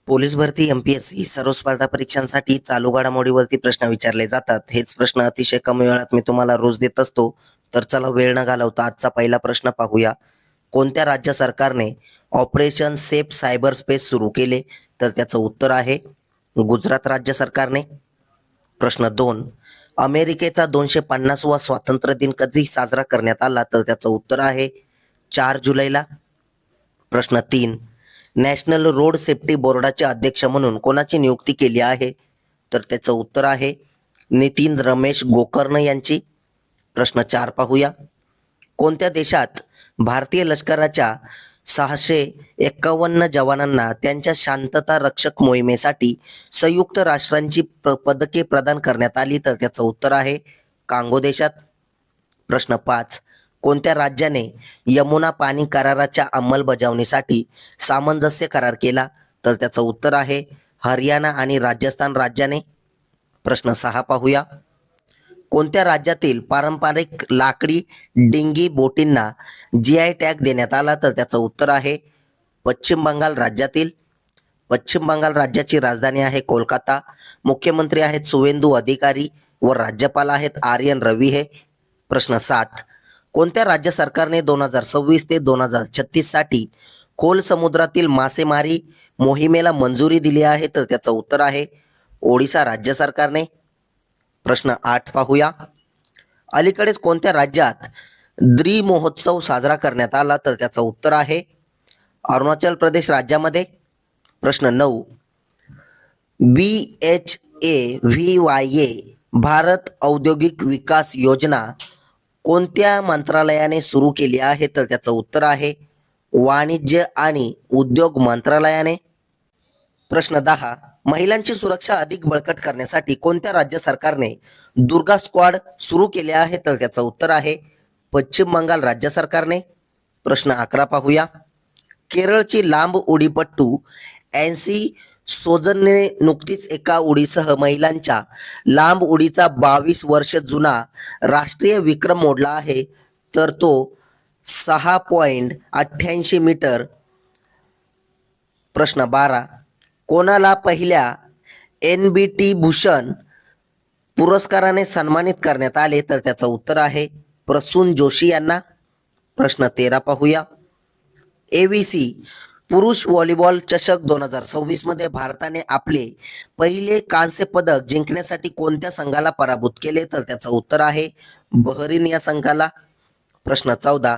Police भरती MPSC सर्व स्पर्धा परीक्षांसाठी चालू घडामोडीवरती प्रश्न विचारले जातात. हेच प्रश्न अतिशय कमी वेळात मी तुम्हाला रोज देत असतो. तर चला वेळ न घालवता आजचा पहिला प्रश्न पाहूया. कोणत्या राज्य सरकारने ऑपरेशन सेफ सायबर स्पेस सुरू केले? तर त्याचं उत्तर आहे गुजरात राज्य सरकारने. प्रश्न 2, अमेरिकेचा 250वा स्वातंत्र्य दिन कधी साजरा करण्यात आला? तर त्याचं उत्तर आहे 4 जुलैला. प्रश्न 3, नॅशनल रोड सेफ्टी बोर्डाचे अध्यक्ष म्हणून कोणाची नियुक्ती केली आहे? तर त्याचं उत्तर आहे नितीन रमेश गोकर्ण यांची. प्रश्न 4 पाहूया. कोणत्या देशात भारतीय लष्कराच्या 651 जवानांना त्यांच्या शांतता रक्षक मोहिमेसाठी संयुक्त राष्ट्रांची पदके प्रदान करण्यात आली? तर त्याचं उत्तर आहे कांगो देशात. प्रश्न 5, कोणत्या राज्याने यमुना पाणी कराराच्या अंमलबजावणीसाठी सामंजस्य करार केला? तर त्याचं उत्तर आहे हरियाणा आणि राजस्थान राज्याने. प्रश्न 6 पाहूया. कोणत्या राज्यातील पारंपरिक लाकडी डिंगी बोटींना जीआय टॅग देण्यात आला? तर त्याचं उत्तर आहे पश्चिम बंगाल राज्यातील. पश्चिम बंगाल राज्याची राजधानी आहे कोलकाता. मुख्यमंत्री आहेत सुवेंदू अधिकारी व राज्यपाल आहेत आर्यन रवी हे. प्रश्न 7, कोणत्या राज्य सरकारने 2026 ते 2036 साठी खोल समुद्रातील मासेमारी मोहिमेला मंजुरी दिली आहे? तर त्याचं उत्तर आहे ओडिशा राज्य सरकारने. प्रश्न 8 पाहूया. अलीकडेच कोणत्या राज्यात द्री महोत्सव साजरा करण्यात आला? तर त्याचं उत्तर आहे अरुणाचल प्रदेश राज्यामध्ये. प्रश्न 9, BHAVYA भारत औद्योगिक विकास योजना कोणत्या मंत्रालयाने सुरू केली आहे? तर त्याचं उत्तर आहे वाणिज्य आणि उद्योग मंत्रालयाने. प्रश्न 10, महिलांची सुरक्षा अधिक बळकट करण्यासाठी कोणत्या राज्य सरकारने दुर्गा स्क्वॉड सुरू केले आहे? तर त्याचं उत्तर आहे पश्चिम बंगाल राज्य सरकारने. प्रश्न 11 पाहूया. केरळची लांब उडीपट्टू एनसी सोजनने नुकतीच एका उडीसह महिलांच्या लांब उडीचा 22 वर्ष जुना राष्ट्रीय विक्रम मोडला आहे. तर तो 6.88 मीटर. प्रश्न 12, कोणाला पहिल्या NBT भूषण पुरस्काराने सन्मानित करण्यात आले? तर त्याचं उत्तर आहे प्रसून जोशी यांना. प्रश्न 13 पाहूया. ABC पुरुष व्हॉलीबॉल चषक 2026 मध्ये भारताने आपले पहिले कांस्य पदक जिंकण्यासाठी कोणत्या संघाला पराभूत केले? तर त्याचं उत्तर आहे बहरीन या संघाला. प्रश्न 14,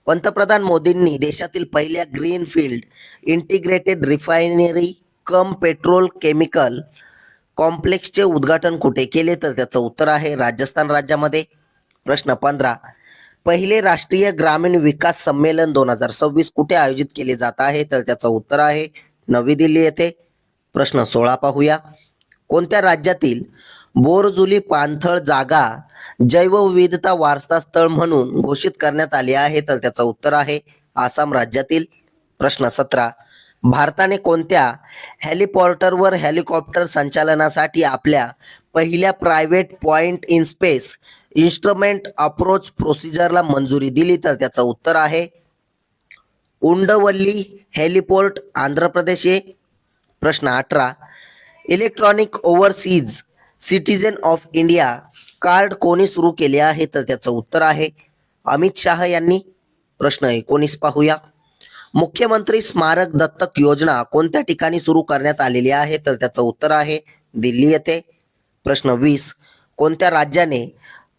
पंतप्रधान मोदींनी देशातील पहिल्या ग्रीनफील्ड इंटिग्रेटेड रिफायनरी कम पेट्रोल केमिकल कॉम्प्लेक्सचे उद्घाटन कुठे केले? तर त्याचं उत्तर आहे राजस्थान राज्यामध्ये. प्रश्न 15, पहिले राष्ट्रीय ग्रामीण विकास संमेलन 2026 कुठे आयोजित केले जात आहे? तर त्याचं उत्तर आहे नवी दिल्ली येथे. प्रश्न 16 पाहूया. कोणत्या राज्यातील बोरजुली पाणथळ जागा जैवविविधता वारसा स्थळ म्हणून घोषित करण्यात आली आहे? तर त्याचं उत्तर आहे आसाम राज्यातील. प्रश्न 17, भारताने कोणत्या हेलिपॉर्टरवर हेलिकॉप्टर संचालनासाठी आपल्या पहिल्या private point in space instrument approach प्रोसिजरला मंजुरी दिली? तर त्याचं उत्तर आहे उंडवल्ली हेलिपोर्ट आंध्र प्रदेश हे. प्रश्न 18, electronic overseas citizen of India card कोणी सुरू केले आहे? तर त्याचं उत्तर आहे अमित शाह यांनी. प्रश्न 19 पाहूया. मुख्यमंत्री स्मारक दत्तक योजना कोणत्या ठिकाणी सुरू करण्यात आलेली आहे? तर त्याचं उत्तर आहे दिल्ली येथे. प्रश्न 20, कोणत्या राज्याने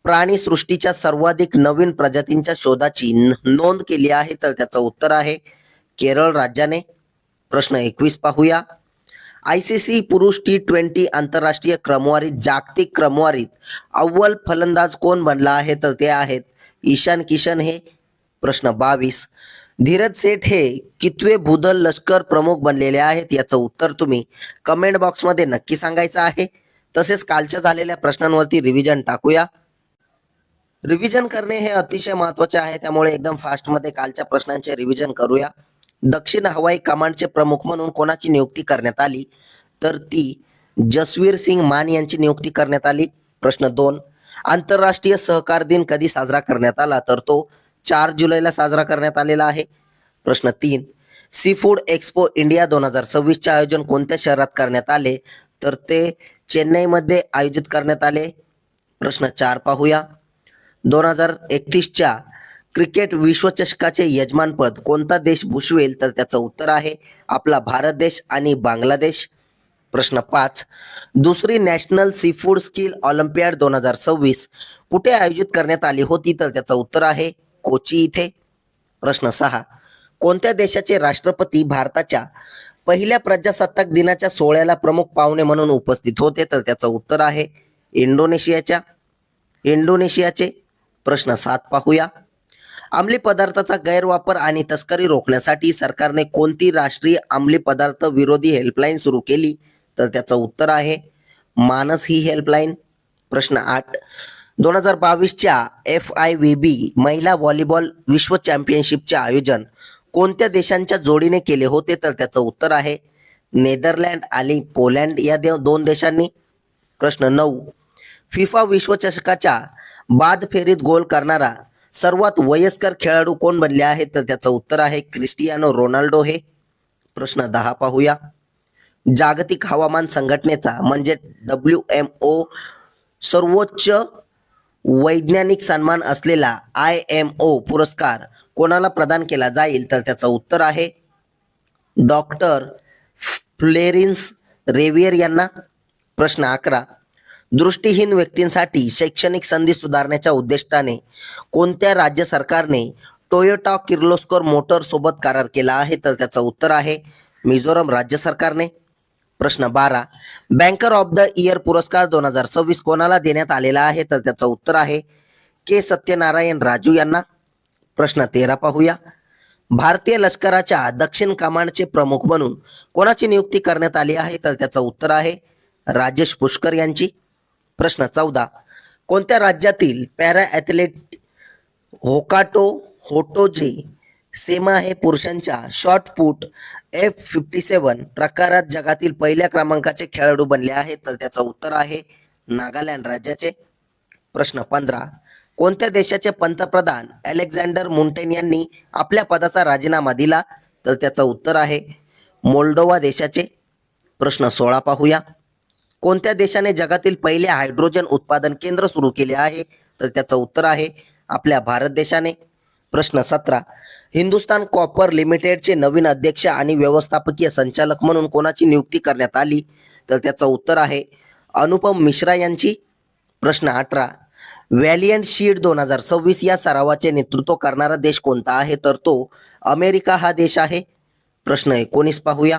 प्राणीसृष्टीच्या सर्वाधिक नवीन प्रजातींच्या शोधाची नोंद केली आहे? तर त्याचं उत्तर आहे केरळ राज्याने. प्रश्न 21 पाहूया. ICC पुरुष T20 आंतरराष्ट्रीय क्रमवारीत जागतिक क्रमवारीत अव्वल फलंदाज कोण बनला आहे? तर ते आहेत ईशान किशन हे. प्रश्न 22, धीरज सेठ हे कितवे भूदल लष्कर प्रमुख बनलेले आहेत? याचं उत्तर तुम्ही कमेंट बॉक्समध्ये नक्की सांगायचं आहे. तसेच कालच्या झालेल्या प्रश्नांवरती रिव्हिजन टाकूया. रिव्हिजन करणे हे अतिशय महत्त्वाचे आहे, त्यामुळे एकदम फास्टमध्ये कालच्या प्रश्नांचे रिव्हिजन करूया. दक्षिण हवाई कमांडचे प्रमुख म्हणून कोणाची नियुक्ती करण्यात आली? तर ती जसवीर सिंग मान यांची नियुक्ती करण्यात आली. प्रश्न 2, आंतरराष्ट्रीय सहकार दिन कधी साजरा करण्यात आला? तर तो 4 जुलैला साजरा करण्यात आलेला आहे. प्रश्न 3, सी फूड एक्सपो इंडिया 2026चे आयोजन कोणत्या शहरात करण्यात आले? तर ते चेन्नईमध्ये आयोजित करण्यात आले. प्रश्न 4 पाहूया. 2031च्या क्रिकेट विश्वचषकाचे यजमानपद कोणता देश भूषवेल? तर त्याचं उत्तर आहे आपला भारत देश आणि बांगलादेश. प्रश्न 5. दुसरी national sea food skill olympiad 2026 कुठे आयोजित करण्यात आली होती? तर त्याचं उत्तर आहे कोची इथे. प्रश्न 6. कोणत्या देशाचे राष्ट्रपती भारताच्या पहिल्या प्रजासत्ताक दिनाच्या सोहळ्याला प्रमुख पाहुणे म्हणून उपस्थित होते? तर त्याचं उत्तर आहे इंडोनेशियाचे. प्रश्न 7 पाहूया. अंमली पदार्थाचा गैरवापर आणि तस्करी रोखण्यासाठी सरकारने कोणती राष्ट्रीय अंमली पदार्थ विरोधी हेल्पलाईन सुरू केली? तर त्याचं उत्तर आहे मानस ही हेल्पलाईन. प्रश्न 8. 2022च्या FIVB महिला व्हॉलीबॉल विश्व चॅम्पियनशिपचे आयोजन कोणत्या देशांच्या जोडीने केले होते? तर त्याचं उत्तर आहे नेदरलँड आणि पोलंड या दोन देशांनी. प्रश्न 9. फिफा विश्वचषकाच्या बाद फेरीत गोल करणारा सर्वात वयस्कर खेळाडू कोण बनले आहे? तर त्याचं उत्तर आहे क्रिस्टियानो रोनाल्डो हे. प्रश्न 10 पाहूया. जागतिक हवामान संघटनेचा म्हणजे WMO सर्वोच्च वैज्ञानिक सन्मान असलेला IMO पुरस्कार कोणाला प्रदान केला जाईल? तर त्याचं उत्तर आहे डॉक्टर फ्लेरिन्स रेवियर यांना. प्रश्न 11. दृष्टीहीन व्यक्तींसाठी शैक्षणिक संधी सुधारण्याच्या उद्दिष्टाने कोणत्या राज्य सरकारने टोयोटा किर्लोस्कर मोटर सोबत करार केला आहे? तर त्याचं उत्तर आहे मिझोरम राज्य सरकारने. प्रश्न 12. बँकर ऑफ द इयर पुरस्कार 2026 कोणाला देण्यात आलेला आहे? तर त्याचं उत्तर आहे के सत्यनारायण राजू यांना. प्रश्न 13 पाहूया. भारतीय लष्कराच्या दक्षिण कमांडचे प्रमुख म्हणून कोणाची नियुक्ती करण्यात आली आहे? तर त्याचं उत्तर आहे राजेश पुष्कर यांची. प्रश्न 14. कोणत्या राज्यातील पॅरा ॲथलेट होकाटो होटोजे सेमा हे पुरुषांच्या शॉर्टपुट F57 प्रकारात जगातील पहिल्या क्रमांकाचे खेळाडू बनले आहेत? तर त्याचं उत्तर आहे नागालँड राज्याचे. प्रश्न 15. कोणत्या देशाचे पंतप्रधान अलेक्झांडर मुंटेन यांनी आपल्या पदाचा राजीनामा दिला? तर त्याचं उत्तर आहे मोल्डोवा देशाचे. प्रश्न 16 पाहूया. कोणत्या देशाने जगातील पहिले हायड्रोजन उत्पादन केंद्र सुरू केले आहे? तर त्याचं उत्तर आहे आपल्या भारत देशाने. प्रश्न 17. हिंदुस्तान कॉपर लिमिटेडचे नवीन अध्यक्ष आणि व्यवस्थापकीय संचालक म्हणून कोणाची नियुक्ती करण्यात आली? तर त्याचं उत्तर आहे अनुपम मिश्रा यांची. प्रश्न 18. व्हॅलियंट शील्ड 2026 या सरावाचे नेतृत्व करणारा देश कोणता आहे? तर तो अमेरिका हा देश आहे. प्रश्न 19 पाहूया.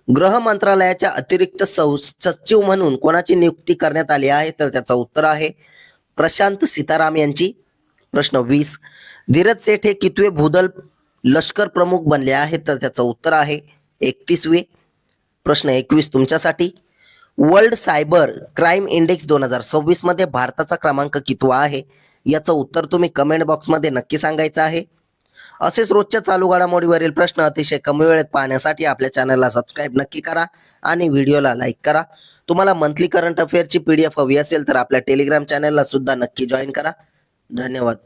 गृह मंत्रालयाच्या अतिरिक्त सचिव म्हणून कोणाची नियुक्ती करण्यात आली आहे? तर त्याचं उत्तर आहे प्रशांत सीताराम यांची. प्रश्न 20. धीरज सेठ हे कितवे भूदल लष्कर प्रमुख बनले आहेत? तर त्याचं उत्तर आहे 31वे. प्रश्न 21 तुमच्यासाठी. वर्ल्ड सायबर क्राईम इंडेक्स 2026 मध्ये भारताचा क्रमांक कितवा आहे? याचं उत्तर तुम्ही कमेंट बॉक्समध्ये नक्की सांगायचं आहे. असेच रोजच्या चालू घडामोडीवरील प्रश्न अतिशय कमी वेळेत पाहण्यासाठी आपल्या चॅनलला सबस्क्राईब नक्की करा आणि व्हिडिओला लाईक करा. तुम्हाला मंथली करंट अफेअरची PDF हवी असेल तर आपल्या टेलिग्राम चॅनलला सुद्धा नक्की जॉईन करा. धन्यवाद.